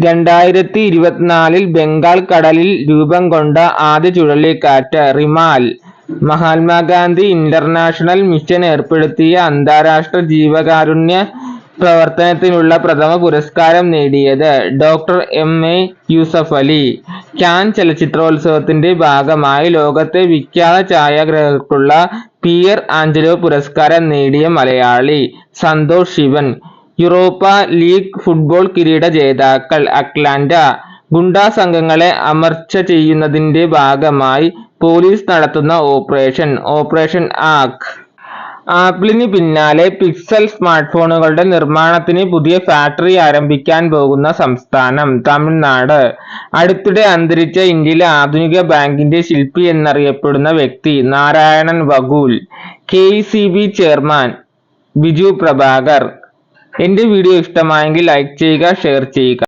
2024 ബംഗാൾ കടലിൽ രൂപം കൊണ്ട ആദ്യ ചുഴലിക്കാറ്റ് റിമാൽ. മഹാത്മാഗാന്ധി ഇന്റർനാഷണൽ മിഷൻ ഏർപ്പെടുത്തിയ അന്താരാഷ്ട്ര ജീവകാരുണ്യ പ്രവർത്തനത്തിനുള്ള പ്രഥമ പുരസ്കാരം നേടിയത് ഡോക്ടർ എം.എ. യൂസഫലി. കാൻ ചലച്ചിത്രോത്സവത്തിന്റെ ഭാഗമായി ലോകത്തെ വിഖ്യാത ഛായാഗ്രാഹകർക്കുള്ള പിയർ ആഞ്ചലോ പുരസ്കാരം നേടിയ Malayali Santosh Sivan. Europa League football കിരീട ജേതാക്കൾ അറ്റ്ലാന്റ. ഗുണ്ടാ സംഘങ്ങളെ അമർച്ച ചെയ്യുന്നതിന്റെ ഭാഗമായി പോലീസ് നടത്തുന്ന ഓപ്പറേഷൻ ആക്. ആപ്പിളിന് പിന്നാലെ പിക്സൽ സ്മാർട്ട്ഫോണുകളുടെ നിർമ്മാണത്തിന് പുതിയ ഫാക്ടറി ആരംഭിക്കാൻ പോകുന്ന സംസ്ഥാനം തമിഴ്നാട്. അടുത്തിടെ അന്തരിച്ച ഇന്ത്യയിലെ ആധുനിക ബാങ്കിന്റെ ശില്പി എന്നറിയപ്പെടുന്ന വ്യക്തി നാരായണൻ വഘൂൽ. കെഇസിബി ചെയർമാൻ ബിജു പ്രഭാകർ. എന്റെ വീഡിയോ ഇഷ്ടമായെങ്കിൽ ലൈക്ക് ചെയ്യുക, ഷെയർ ചെയ്യുക.